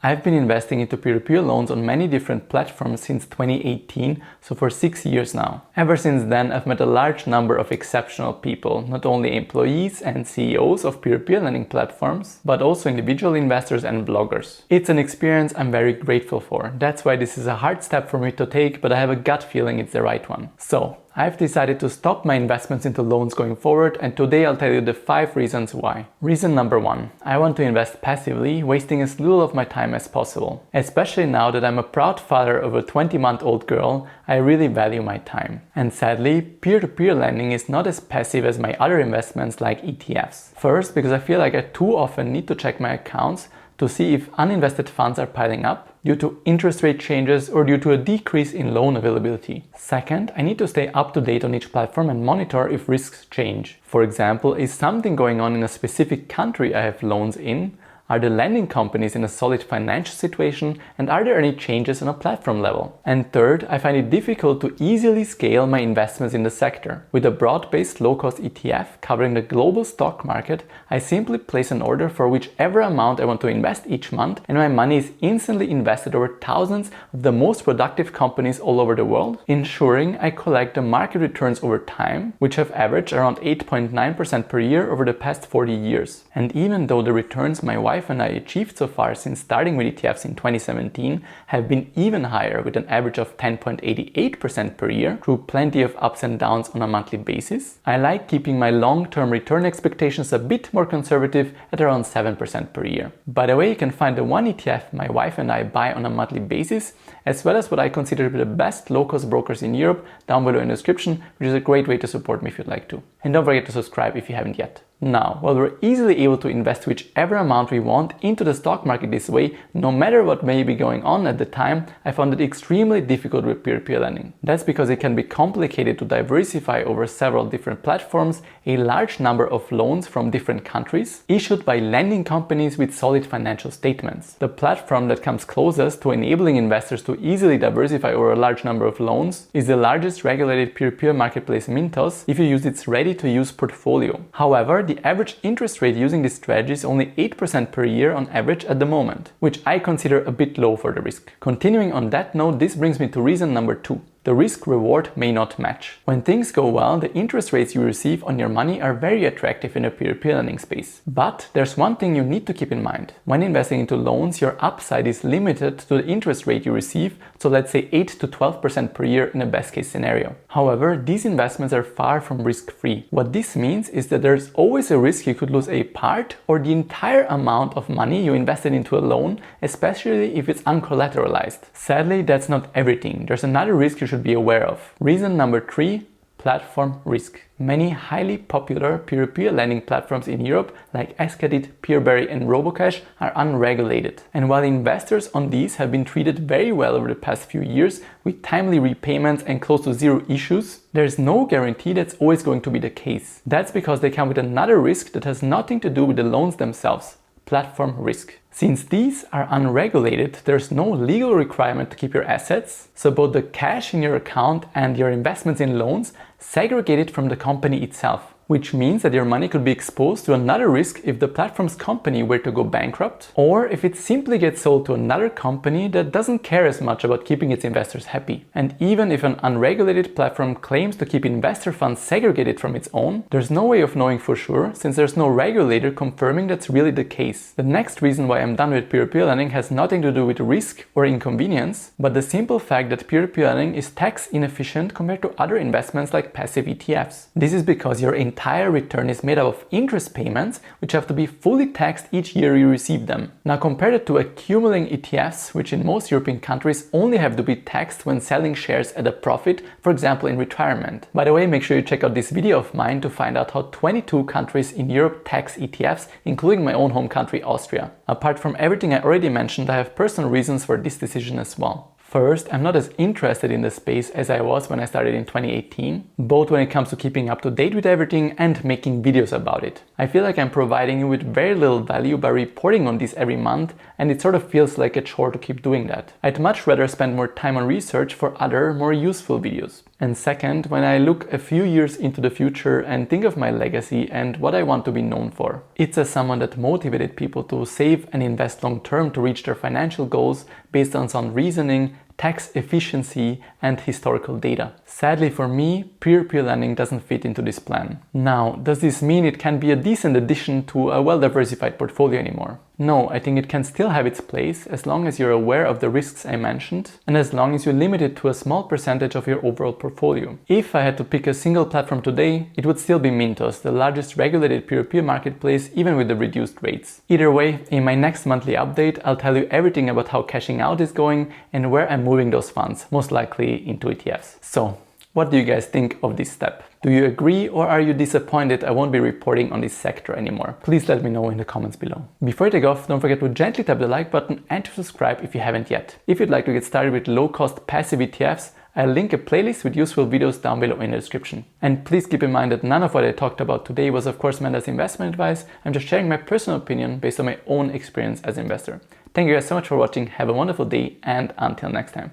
I've been investing into peer-to-peer loans on many different platforms since 2018, so for 6 years now. Ever since then, I've met a large number of exceptional people, not only employees and CEOs of peer-to-peer lending platforms, but also individual investors and bloggers. It's an experience I'm very grateful for. That's why this is a hard step for me to take, but I have a gut feeling it's the right one. So, I've decided to stop my investments into loans going forward, and today I'll tell you the 5 reasons why. Reason number 1. I want to invest passively, wasting as little of my time as possible. Especially now that I'm a proud father of a 20-month-old girl, I really value my time. And sadly, peer-to-peer lending is not as passive as my other investments like ETFs. First, because I feel like I too often need to check my accounts to see if uninvested funds are piling up due to interest rate changes or due to a decrease in loan availability. Second, I need to stay up to date on each platform and monitor if risks change. For example, is something going on in a specific country I have loans in? Are the lending companies in a solid financial situation, and are there any changes on a platform level? And third, I find it difficult to easily scale my investments in the sector. With a broad-based low-cost ETF covering the global stock market, I simply place an order for whichever amount I want to invest each month, and my money is instantly invested over thousands of the most productive companies all over the world, ensuring I collect the market returns over time, which have averaged around 8.9% per year over the past 40 years. And even though the returns my wife and I achieved so far since starting with ETFs in 2017 have been even higher, with an average of 10.88% per year through plenty of ups and downs on a monthly basis, I like keeping my long-term return expectations a bit more conservative at around 7% per year. By the way, you can find the one ETF my wife and I buy on a monthly basis, as well as what I consider to be the best low-cost brokers in Europe, down below in the description, which is a great way to support me if you'd like to. And don't forget to subscribe if you haven't yet. Now, while we're easily able to invest whichever amount we want into the stock market this way, no matter what may be going on at the time, I found it extremely difficult with peer-to-peer lending. That's because it can be complicated to diversify over several different platforms, a large number of loans from different countries, issued by lending companies with solid financial statements. The platform that comes closest to enabling investors to easily diversify over a large number of loans is the largest regulated peer-to-peer marketplace, Mintos, if you use its ready-to-use portfolio. However, the average interest rate using this strategy is only 8% per year on average at the moment, which I consider a bit low for the risk. Continuing on that note, this brings me to reason number 2. The risk-reward may not match. When things go well, the interest rates you receive on your money are very attractive in the peer-to-peer lending space. But there's one thing you need to keep in mind. When investing into loans, your upside is limited to the interest rate you receive, so let's say 8 to 12% per year in a best case scenario. However, these investments are far from risk-free. What this means is that there's always a risk you could lose a part or the entire amount of money you invested into a loan, especially if it's uncollateralized. Sadly, that's not everything. There's another risk you should be aware of. Reason number 3, platform risk. Many highly popular peer-to-peer lending platforms in Europe like Escadit, Peerberry and Robocash are unregulated. And while investors on these have been treated very well over the past few years with timely repayments and close to zero issues, there's no guarantee that's always going to be the case. That's because they come with another risk that has nothing to do with the loans themselves. Platform risk. Since these are unregulated, there's no legal requirement to keep your assets, so both the cash in your account and your investments in loans segregated from the company itself, which means that your money could be exposed to another risk if the platform's company were to go bankrupt, or if it simply gets sold to another company that doesn't care as much about keeping its investors happy. And even if an unregulated platform claims to keep investor funds segregated from its own, there's no way of knowing for sure, since there's no regulator confirming that's really the case. The next reason why I'm done with peer-to-peer lending has nothing to do with risk or inconvenience, but the simple fact that peer-to-peer lending is tax inefficient compared to other investments like passive ETFs. This is because your entire return is made up of interest payments, which have to be fully taxed each year you receive them. Now compare that to accumulating ETFs, which in most European countries only have to be taxed when selling shares at a profit, for example in retirement. By the way, make sure you check out this video of mine to find out how 22 countries in Europe tax ETFs, including my own home country, Austria. Apart from everything I already mentioned, I have personal reasons for this decision as well. First, I'm not as interested in the space as I was when I started in 2018, both when it comes to keeping up to date with everything and making videos about it. I feel like I'm providing you with very little value by reporting on this every month, and it sort of feels like a chore to keep doing that. I'd much rather spend more time on research for other, more useful videos. And second, when I look a few years into the future and think of my legacy and what I want to be known for. It's as someone that motivated people to save and invest long term to reach their financial goals based on sound reasoning, tax efficiency, and historical data. Sadly for me, peer-to-peer lending doesn't fit into this plan. Now, does this mean it can be a decent addition to a well-diversified portfolio anymore? No, I think it can still have its place as long as you're aware of the risks I mentioned and as long as you limit it to a small percentage of your overall portfolio. If I had to pick a single platform today, it would still be Mintos, the largest regulated peer-to-peer marketplace, even with the reduced rates. Either way, in my next monthly update, I'll tell you everything about how cashing out is going and where I'm moving those funds, most likely into ETFs. So, what do you guys think of this step? Do you agree or are you disappointed I won't be reporting on this sector anymore? Please let me know in the comments below. Before I take off, don't forget to gently tap the like button and to subscribe if you haven't yet. If you'd like to get started with low-cost passive ETFs, I'll link a playlist with useful videos down below in the description. And please keep in mind that none of what I talked about today was of course meant as investment advice. I'm just sharing my personal opinion based on my own experience as an investor. Thank you guys so much for watching, have a wonderful day, and until next time.